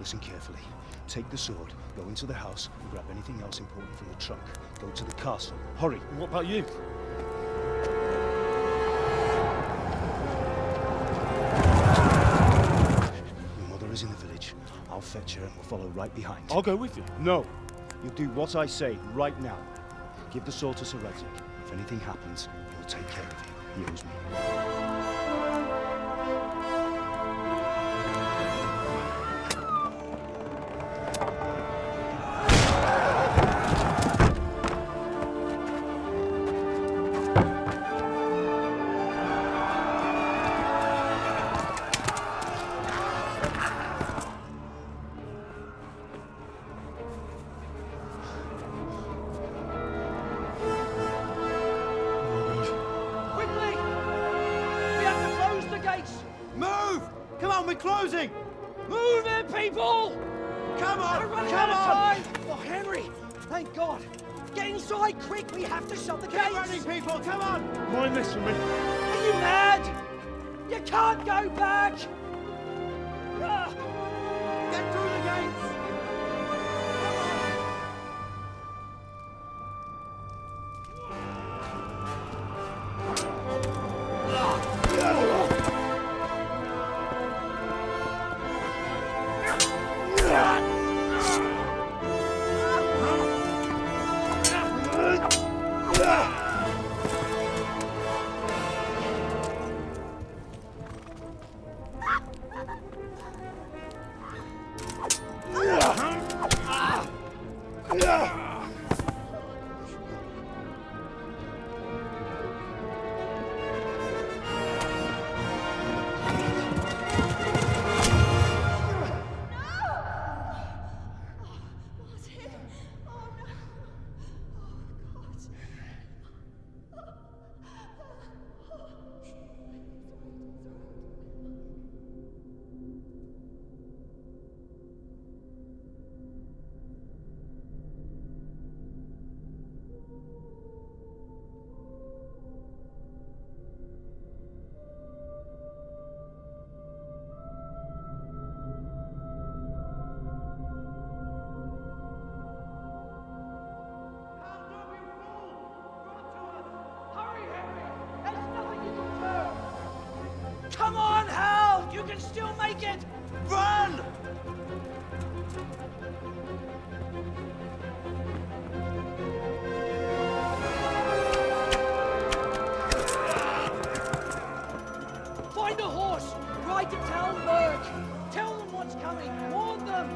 Listen carefully. Take the sword, go into the house, and grab anything else important from the trunk. Go to the castle. Hurry! And what about you? Your mother is in the village. I'll fetch her and we'll follow right behind. I'll go with you. No! You do what I say, right now. Give the sword to Sir Radzig. If anything happens, he'll take care of you. He owes me. Closing! Move it, people! Come on! We're running Come out on! of time! Oh, Henry! Thank God! Get inside, quick! We have to shut the Keep gates! running, people! Come on! Mind this for me. Are you mad? You can't go back! Ah. Get through the gates! Come on, Hal! You can still make it! Run! Find a horse! Ride to town, Merc! Tell them what's coming! Warn them!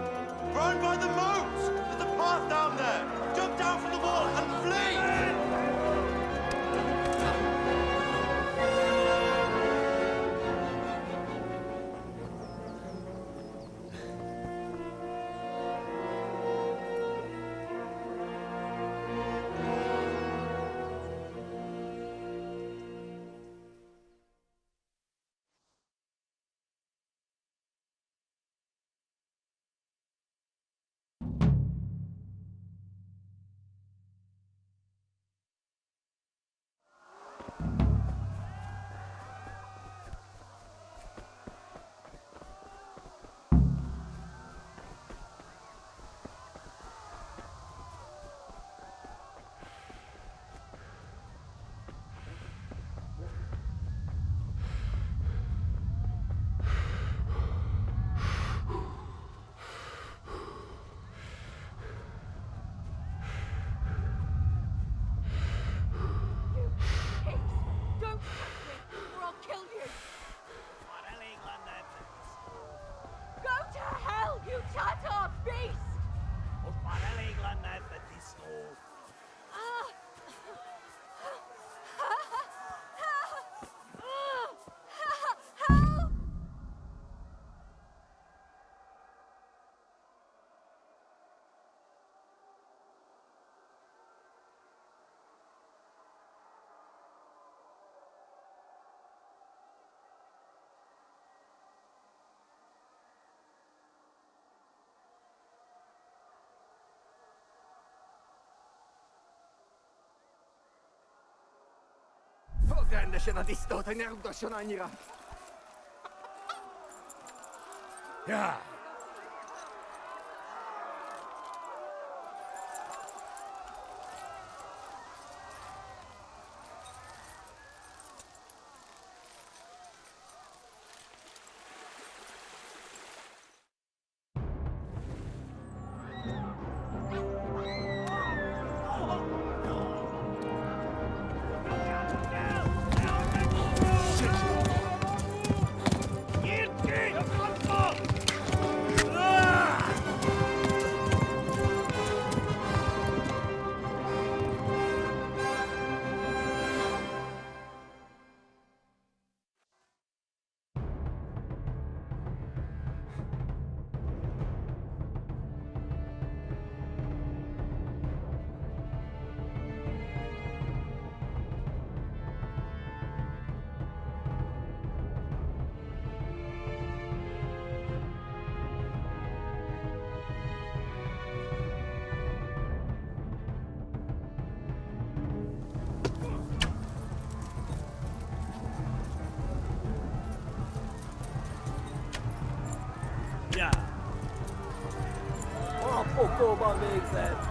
Run by the moat! There's a path down there! Jump down from the wall and flee! Ganda siya na disto, nervdo siya na nira. Yeah. pokóban végzett.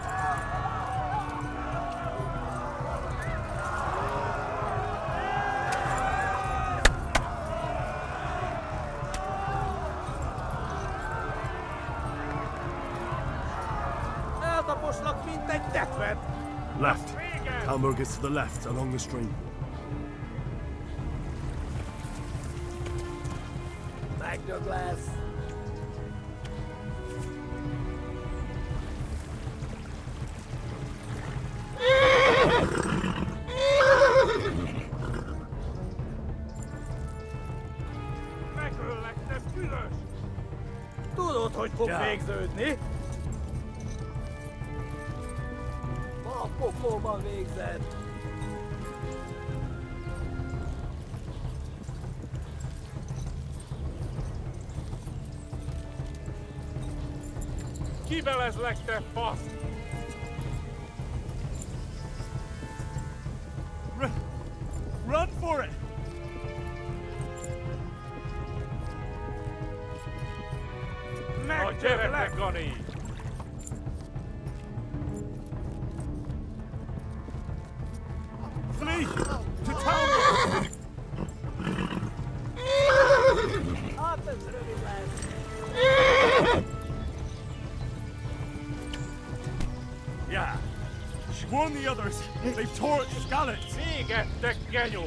Eltaposlak, mint egy tetved. Left. Kalmar gets to the left, along the stream. Megdög lesz. Megöllek, te büdös! Tudod, hogy fog végződni? A pokóban végzett. Kibelezlek, te fasz! Run for it! A gyerekek, Gani! Flee! To town! Hát ez rövid lesz. Yeah. She warned the others. They've tore at Skalitz. Végettek, genyó!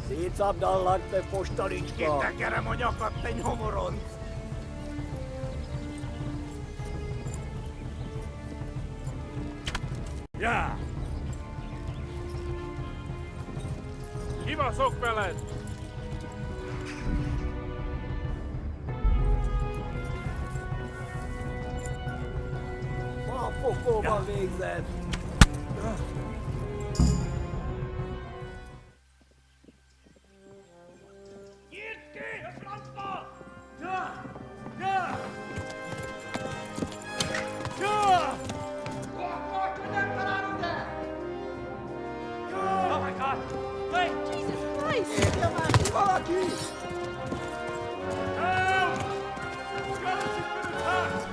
Szétszabdallak, te postaricska. Kitekerem a nyakat, te nyomoronc! Yeah. Kibaszok veled! A pokóban végzett. Nyitd ki a francba! Oh my God! Wait! Jesus Christ! Írja már ki valaki! Help! Skalitz has been attacked!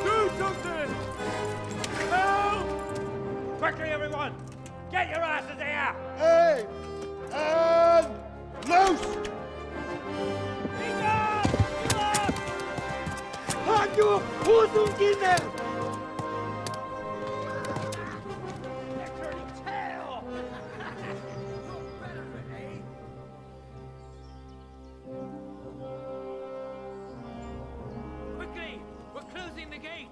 Do something! Help! Quickly, everyone! Get your asses here! Hey! And loose! Hagyjuk! Húzzunk innen! Quickly! We're closing the gate!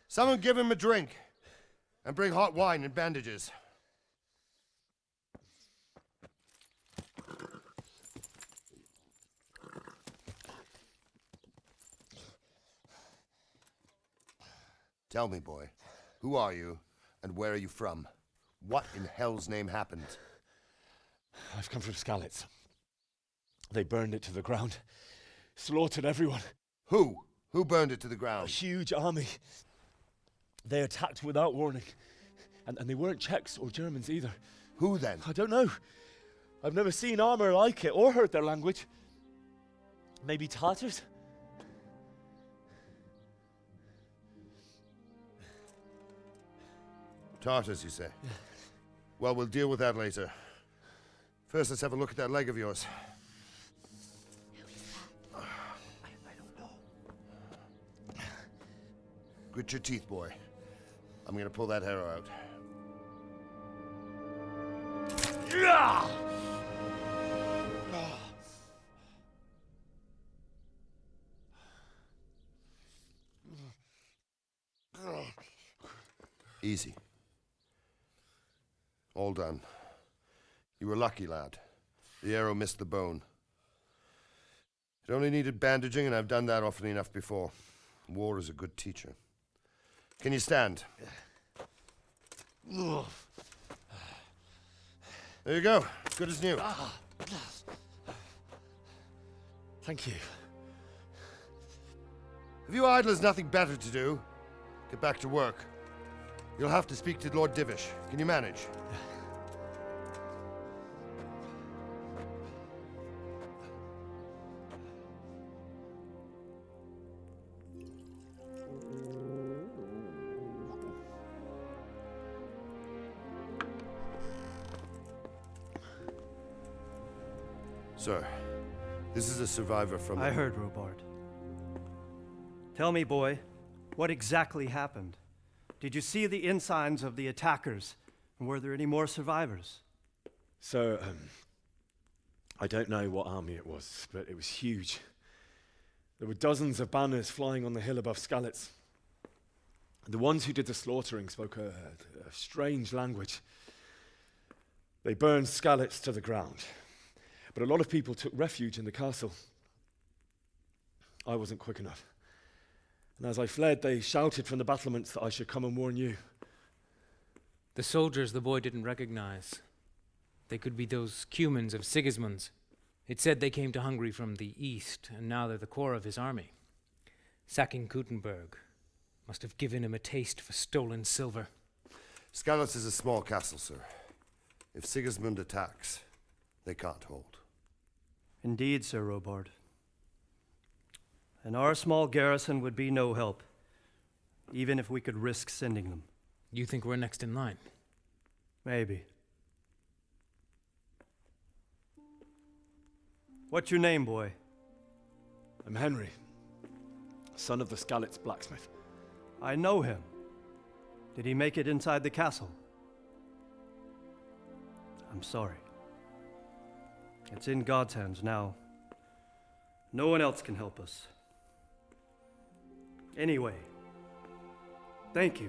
Someone give him a drink. And bring hot wine and bandages. Tell me, boy, who are you and where are you from? What in hell's name happened? I've come from Skalitz. They burned it to the ground. Slaughtered everyone. Who? Who burned it to the A ground? huge army. They attacked without warning. And they weren't Czechs or Germans either. Who then? I don't know. I've never seen armor like it or heard their language. Maybe Tatars? Tartars, you say? Well, we'll deal with that later. First, let's have a look at that leg of yours. I don't know. Grit your teeth, boy. I'm gonna pull that arrow out. Easy. All done. You were lucky, lad. The arrow missed the bone. It only needed bandaging, and I've done that often enough before. War is a good teacher. Can you stand? There you go. Good as new. Thank you. If you idlers nothing better to do, get back to work. You'll have to speak to Lord Divish. Can you manage? Sir, this is a survivor from... I heard, Robard. Tell me, boy, what exactly happened? Did you see the ensigns of the attackers? And were there any more survivors? So, I don't know what army it was, but it was huge. There were dozens of banners flying on the hill above Skalitz. The ones who did the slaughtering spoke a strange language. They burned Skalitz to the ground. But a lot of people took refuge in the castle. I wasn't quick enough. And as I fled, they shouted from the battlements that I should come and warn you. The soldiers the boy didn't recognize. They could be those Cumans of Sigismund's. It said they came to Hungary from the east, and now they're the core of his army. Sacking Kuttenberg must have given him a taste for stolen silver. Skalitz is a small castle, sir. If Sigismund attacks, they can't hold. Indeed, Sir Robard. And our small garrison would be no help, even if we could risk sending them. You think we're next in line? Maybe. What's your name, boy? I'm Henry, son of the Skalitz blacksmith. I know him. Did he make it inside the castle? I'm sorry. It's in God's hands now. No one else can help us. Anyway, thank you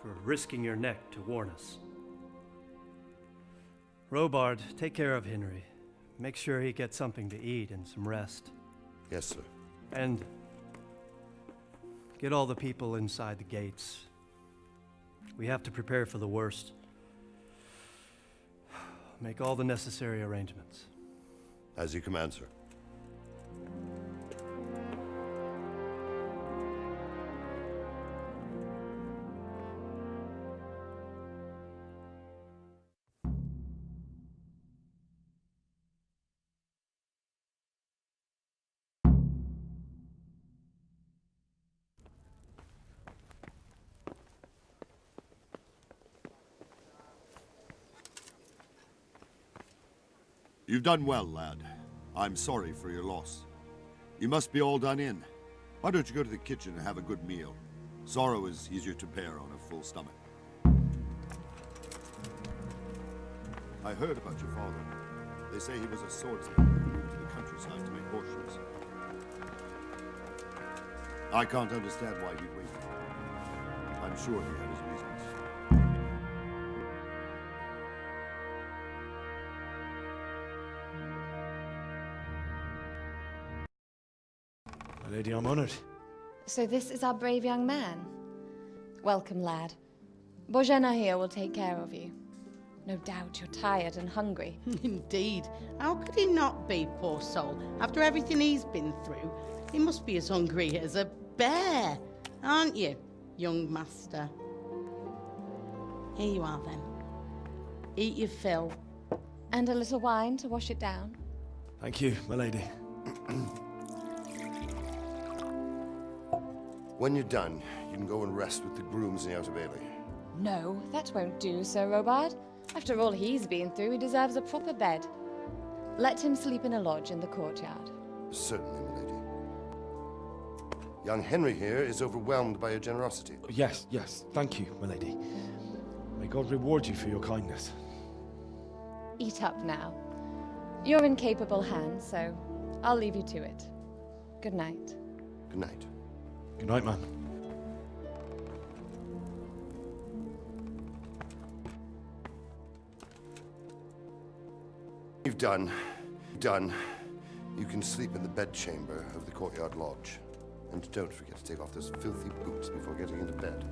for risking your neck to warn us. Robard, take care of Henry. Make sure he gets something to eat and some rest. Yes, sir. And get all the people inside the gates. We have to prepare for the worst. Make all the necessary arrangements. As you command, sir. You've done well, lad. I'm sorry for your loss. You must be all done in. Why don't you go to the kitchen and have a good meal? Sorrow is easier to bear on a full stomach. I heard about your father. They say he was a swordsman who moved to the countryside to make horseshoes. I can't understand why he'd wait. I'm sure he had his reasons. My lady, I'm honored. So this is our brave young man. Welcome, lad. Bozhena here will take care of you. No doubt you're tired and hungry. Indeed. How could he not be, poor soul? After everything he's been through, he must be as hungry as a bear, aren't you, young master? Here you are, then. Eat your fill. And a little wine to wash it down. Thank you, my lady. When you're done, you can go and rest with the grooms in the Outer Bailey. No, that won't do, Sir Robard. After all he's been through, he deserves a proper bed. Let him sleep in a lodge in the courtyard. Certainly, my lady. Young Henry here is overwhelmed by your generosity. Yes, thank you, my lady. May God reward you for your kindness. Eat up now. You're in capable hands, so I'll leave you to it. Good night. Good night. Good night, man. You've done. You can sleep in the bedchamber of the courtyard lodge. And don't forget to take off those filthy boots before getting into bed.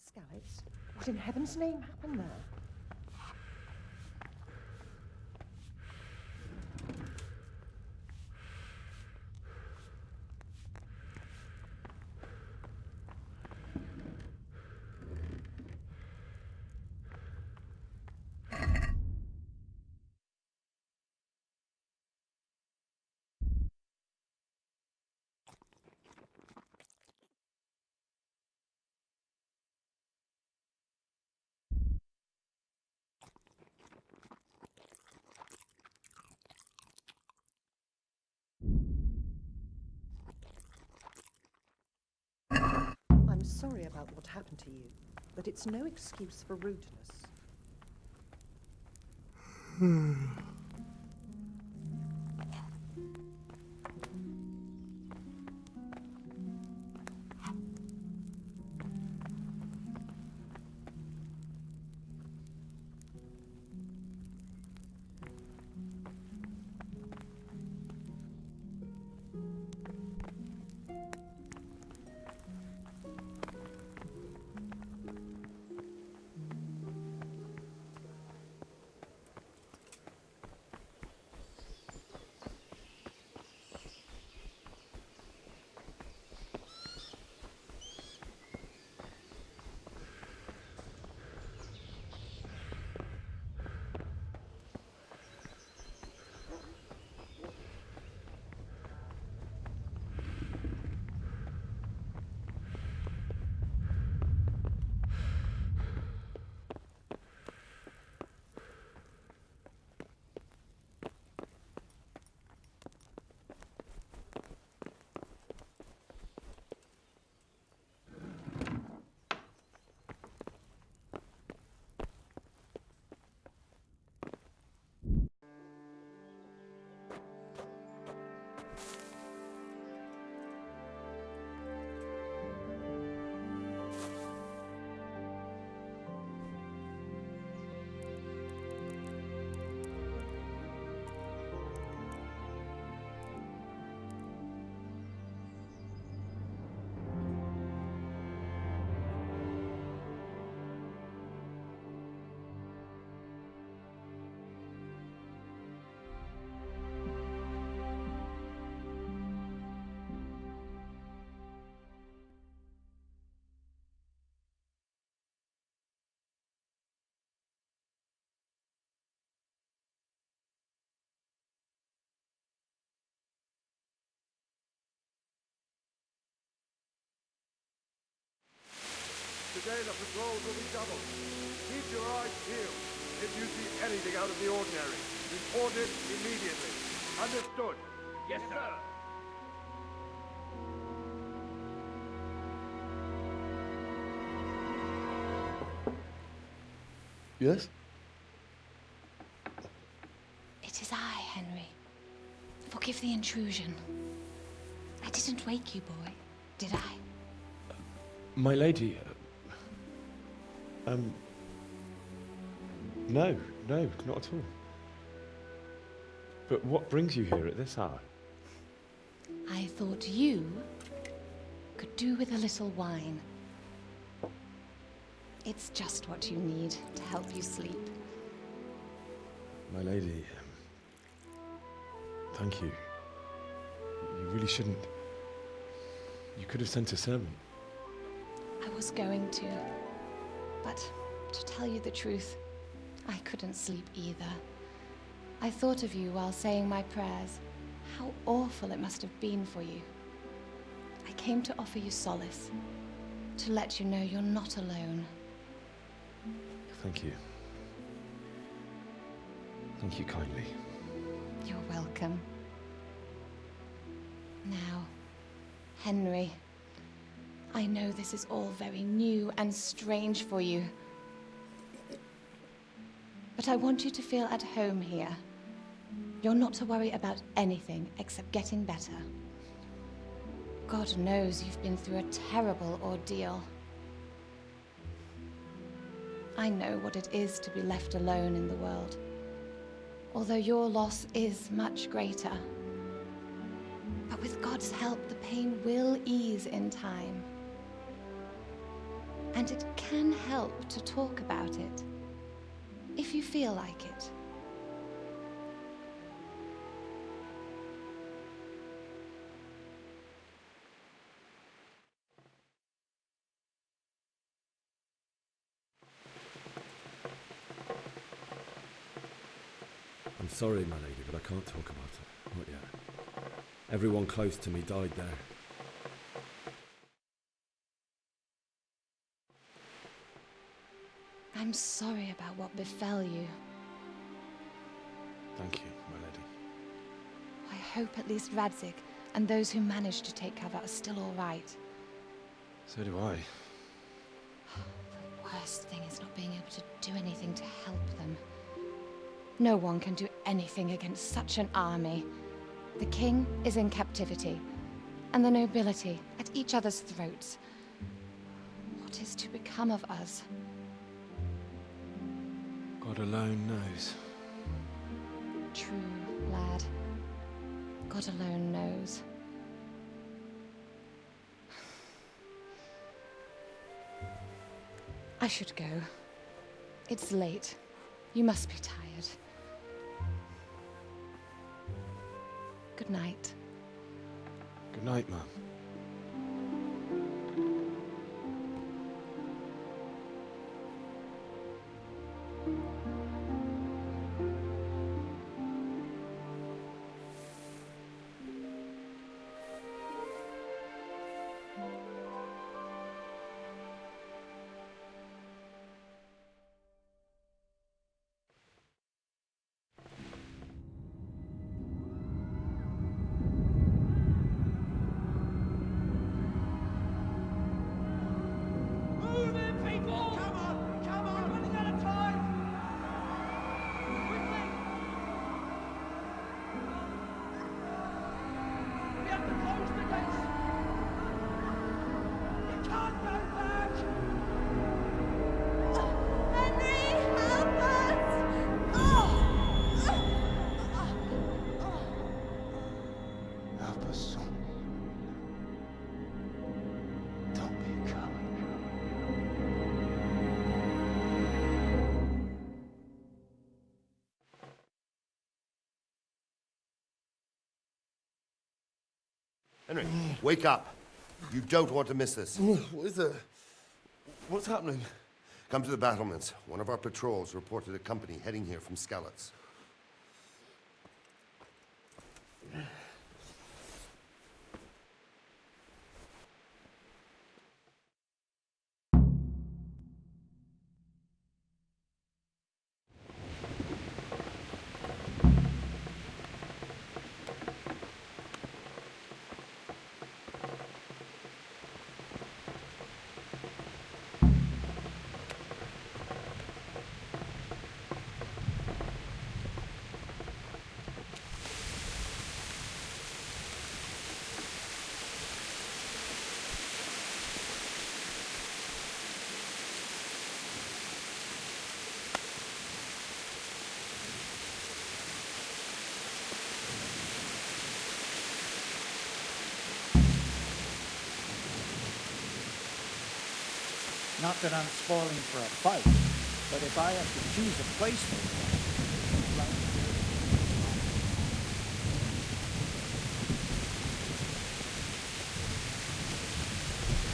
Skalitz? What in heaven's name happened there? I'm sorry about what happened to you, but it's no excuse for rudeness. Today the patrols will be doubled. Keep your eyes peeled. If you see anything out of the ordinary, report it immediately. Understood? Yes, sir. Yes? It is I, Henry. Forgive the intrusion. I didn't wake you, boy, did I? My lady, no, not at all. But what brings you here at this hour? I thought you could do with a little wine. It's just what you need to help you sleep. My lady, thank you. You really shouldn't. You could have sent a servant. I was going to, but to tell you the truth, I couldn't sleep either. I thought of you while saying my prayers. How awful it must have been for you. I came to offer you solace, to let you know you're not alone. Thank you. Thank you kindly. You're welcome. Now, Henry, I know this is all very new and strange for you. But I want you to feel at home here. You're not to worry about anything except getting better. God knows you've been through a terrible ordeal. I know what it is to be left alone in the world, although your loss is much greater. But with God's help, the pain will ease in time. And it can help to talk about it, if you feel like it. I'm sorry, my lady, but I can't talk about it. Not yet. Everyone close to me died there. I'm sorry about what befell you. Thank you, my lady. I hope at least Radzig and those who managed to take cover are still all right. So do I. The worst thing is not being able to do anything to help them. No one can do anything against such an army. The king is in captivity, and the nobility at each other's throats. What is to become of us? God alone knows. True, lad. God alone knows. I should go. It's late. You must be tired. Good night. Good night, Mum. Henry, wake up. You don't want to miss this. What is it? What's happening? Come to the battlements. One of our patrols reported a company heading here from Skalitz. Not that I'm spoiling for a fight, but if I have to choose a place for one,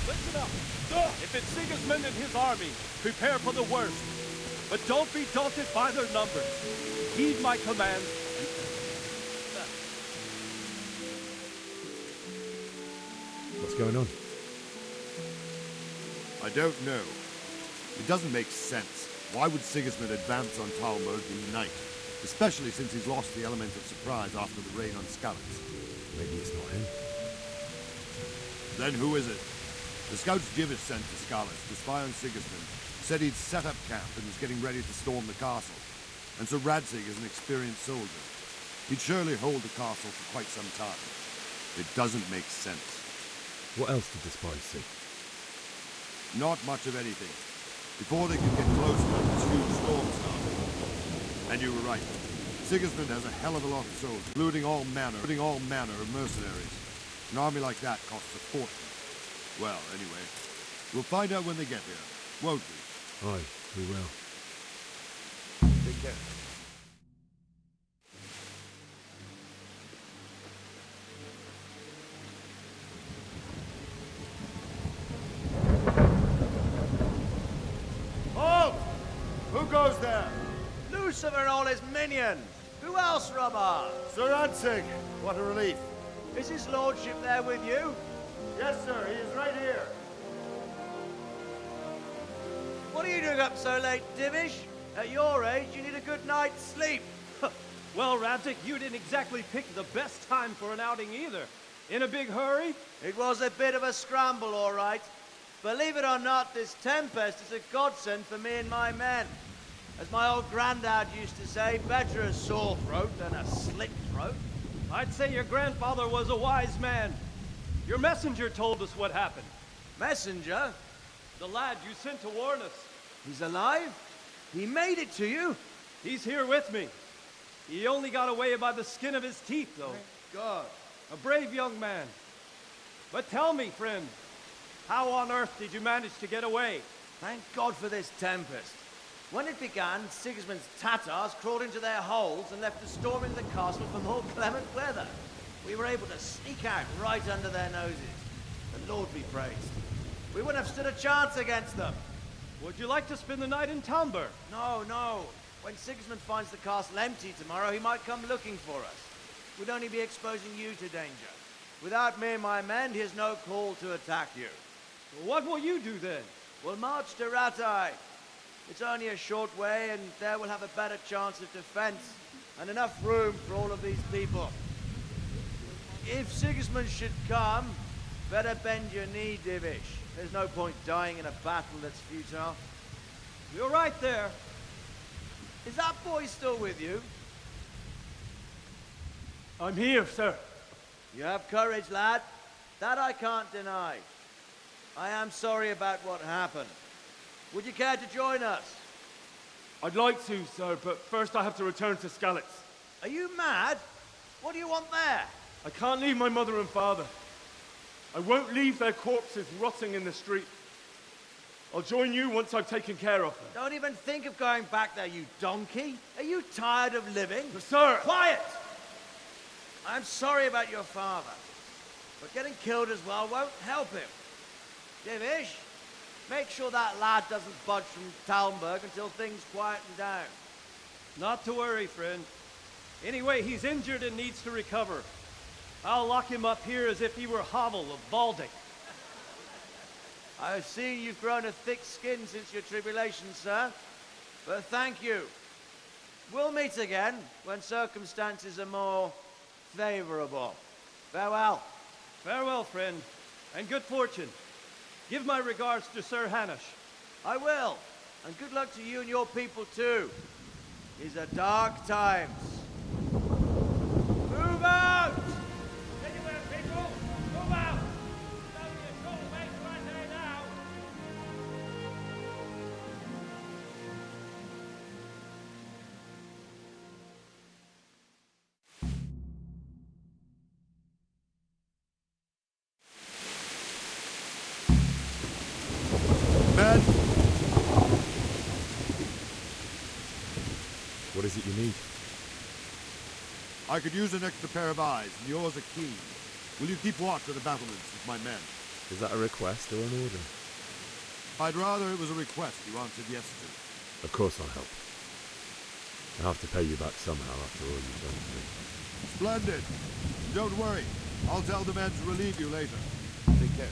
Listen up! If it's Sigismund and his army, prepare for the worst. But don't be daunted by their numbers. Heed my command. What's going on? I don't know. It doesn't make sense. Why would Sigismund advance on Talmud in the night? Especially since he's lost the element of surprise after the raid on Skalitz. Maybe it's not him. Then who is it? The scouts Jivish sent to Skalitz to spy on Sigismund said he'd set up camp and was getting ready to storm the castle. And so Radzig is an experienced soldier. He'd surely hold the castle for quite some time. It doesn't make sense. What else did the spies see? Not much of anything. Before they could get close enough, this huge storm started. And you were right. Sigismund has a hell of a lot of soldiers, including all manner of mercenaries. An army like that costs a fortune. Well, anyway, we'll find out when they get here. won't we? Aye, we will. Take care. Halt! Who goes there? Lucifer and all his minions. Who else, Robert? Sir Radzig. What a relief. Is his lordship there with you? Yes, sir. He is right here. What are you doing up so late, Divish? At your age, you need a good night's sleep. Well, Radzig, you didn't exactly pick the best time for an outing either. In a big hurry? It was a bit of a scramble, all right. Believe it or not, this tempest is a godsend for me and my men. As my old granddad used to say, better a sore throat than a slit throat. I'd say your grandfather was a wise man. Your messenger told us what happened. Messenger? The lad you sent to warn us. He's alive? He made it to you? He's here with me. He only got away by the skin of his teeth, though. Thank God. A brave young man. But tell me, friend, how on earth did you manage to get away? Thank God for this tempest. When it began, Sigismund's Tatars crawled into their holes and left us storming the castle for more clement weather. We were able to sneak out right under their noses. The Lord be praised. We wouldn't have stood a chance against them. Would you like to spend the night in Talmberg? No, no. When Sigismund finds the castle empty tomorrow, he might come looking for us. We'd only be exposing you to danger. Without me and my men, he has no call to attack you. Well, what will you do then? We'll march to Ratai. It's only a short way, and there we'll have a better chance of defense and enough room for all of these people. If Sigismund should come, better bend your knee, Divish. There's no point dying in a battle that's futile. You're right there. Is that boy still with you? I'm here, sir. You have courage, lad. That I can't deny. I am sorry about what happened. Would you care to join us? I'd like to, sir, but first I have to return to Skalitz. Are you mad? What do you want there? I can't leave my mother and father. I won't leave their corpses rotting in the street. I'll join you once I've taken care of them. Don't even think of going back there, you donkey. Are you tired of living? But sir! Quiet! I'm sorry about your father, but getting killed as well won't help him. Divish, make sure that lad doesn't budge from Talmberg until things quieten down. Not to worry, friend. Anyway, he's injured and needs to recover. I'll lock him up here as if he were Havel of Balding. I've seen you've grown a thick skin since your tribulation, sir. But thank you. We'll meet again when circumstances are more favorable. Farewell. Farewell, friend, and good fortune. Give my regards to Sir Hanush. I will. And good luck to you and your people, too. These are dark times. Move out! Anywhere, people! Move out! There's only a troublemaker right there now! Men! What is it you need? I could use an extra pair of eyes, and yours are keen. Will you keep watch of the battlements with my men? Is that a request or an order? I'd rather it was a request you answered yes to. Of course I'll help. I'll have to pay you back somehow after all you've done for me. Splendid! Don't worry. I'll tell the men to relieve you later. Take care.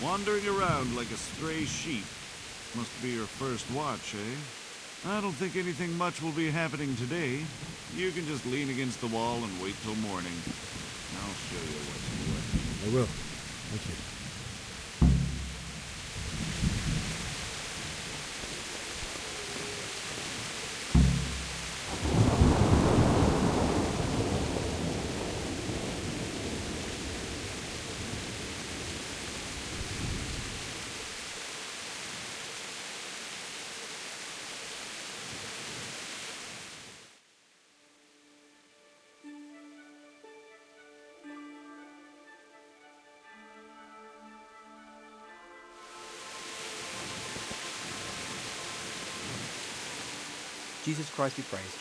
Wandering around like a stray sheep. Must be your first watch, eh? I don't think anything much will be happening today. You can just lean against the wall and wait till morning. I'll show you what's what. I will. Thank you. Jesus Christ be praised.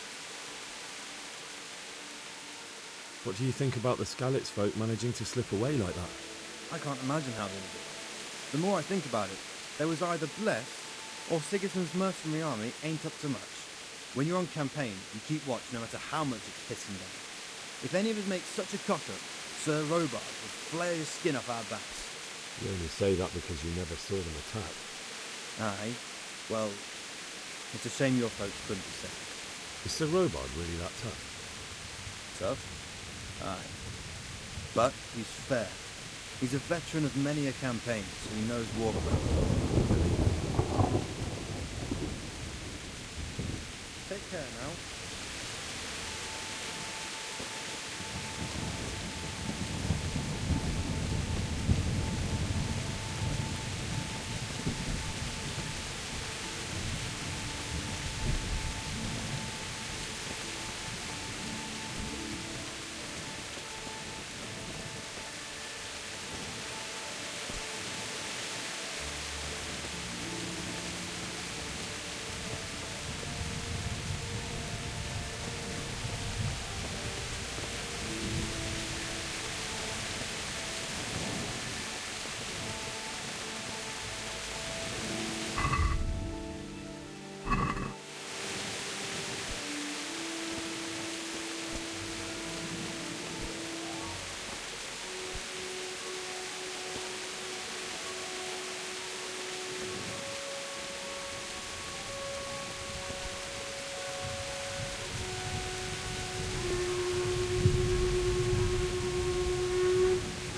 What do you think about the Skalitz folk managing to slip away like that? I can't imagine how they did it. The more I think about it, they was either blessed, or Sigismund's mercenary army ain't up to much. When you're on campaign, you keep watch no matter how much it's pissing down. If any of us make such a cock-up, Sir Robard will flare his skin off our backs. You only say that because you never saw them attack. Aye, well, it's a shame your folks couldn't be safe. Is Sir Robard really that tough? Tough? Aye. But he's fair. He's a veteran of many a campaign, so he knows warcraft. Take care now.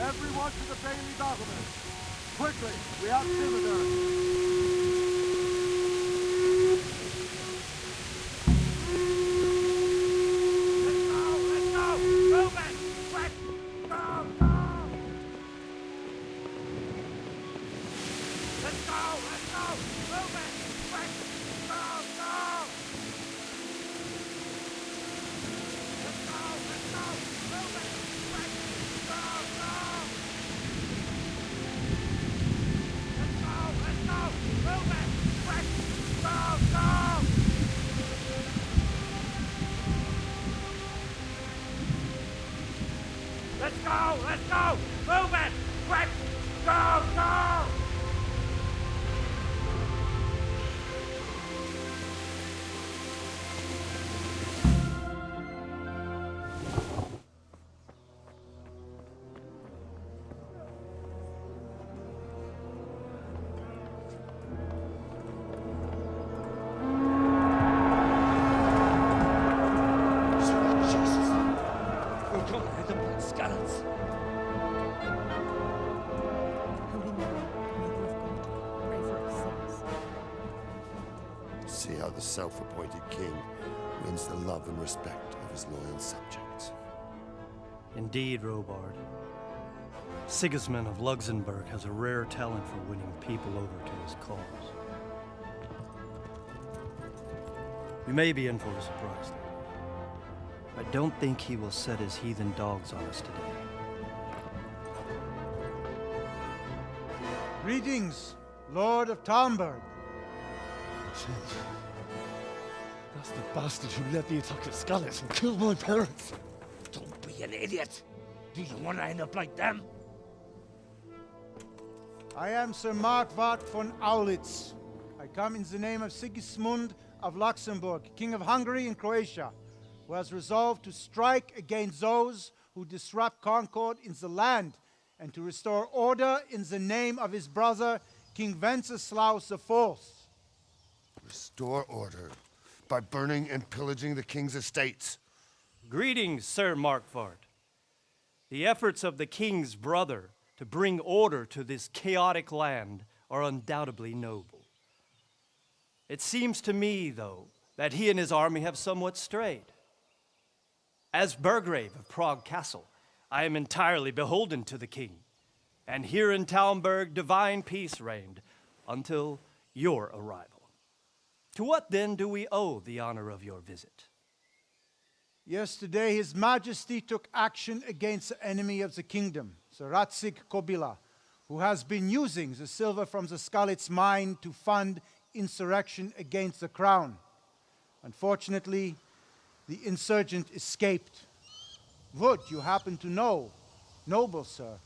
Everyone to the Bailey battlement! Quickly, we have Sigismund! Let's go! Move it! Quick! Go! Go! See how the self-appointed king wins the love and respect of his loyal subjects. Indeed, Robard. Sigismund of Luxembourg has a rare talent for winning people over to his cause. We may be in for a surprise, though. I don't think he will set his heathen dogs on us today. Greetings, Lord of Talmberg. That's the bastard who led the attack at Skalitz and killed my parents. Don't be an idiot. Do you want to end up like them? I am Sir Markwart von Aulitz. I come in the name of Sigismund of Luxembourg, King of Hungary and Croatia, who has resolved to strike against those who disrupt concord in the land and to restore order in the name of his brother, King Wenceslaus IV. Restore order by burning and pillaging the king's estates. Greetings, Sir Markvart. The efforts of the king's brother to bring order to this chaotic land are undoubtedly noble. It seems to me, though, that he and his army have somewhat strayed. As Burgrave of Prague Castle, I am entirely beholden to the king, and here in Talmberg divine peace reigned until your arrival. To what then do we owe the honor of your visit? Yesterday, His Majesty took action against the enemy of the kingdom, Sir Radzig Kobyla, who has been using the silver from the Skalitz mine to fund insurrection against the crown. Unfortunately, the insurgent escaped. Would you happen to know, noble sir,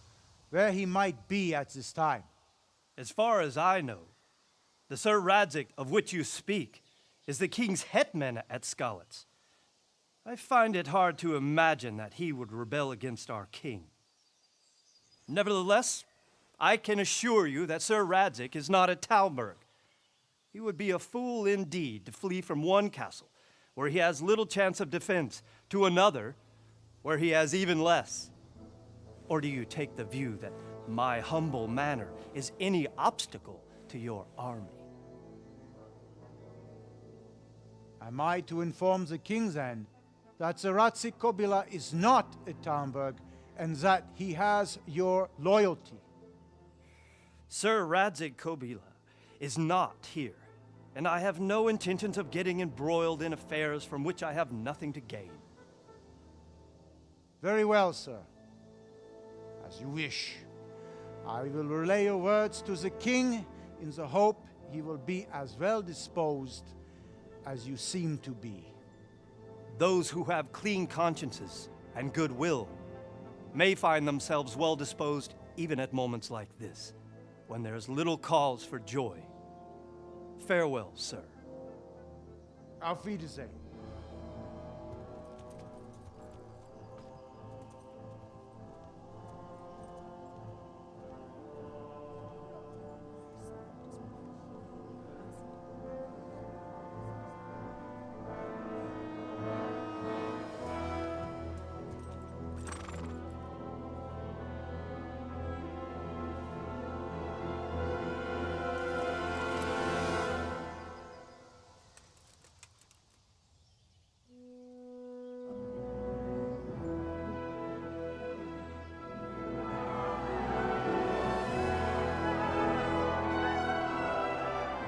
where he might be at this time? As far as I know, the Sir Radzig of which you speak is the king's hetman at Skalitz. I find it hard to imagine that he would rebel against our king. Nevertheless, I can assure you that Sir Radzig is not at Talmberg. He would be a fool indeed to flee from one castle, where he has little chance of defense, to another, where he has even less. Or do you take the view that my humble manner is any obstacle to your army? Am I to inform the king then that Sir Radzig Kobyla is not at Talmberg and that he has your loyalty? Sir Radzig Kobyla is not here, and I have no intentions of getting embroiled in affairs from which I have nothing to gain. Very well, sir. As you wish. I will relay your words to the king in the hope he will be as well disposed as you seem to be. Those who have clean consciences and goodwill may find themselves well disposed even at moments like this, when there is little cause for joy. Farewell, sir. Auf Wiedersehen.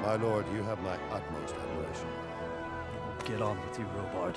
My lord, you have my utmost admiration. Get on with you, Robard.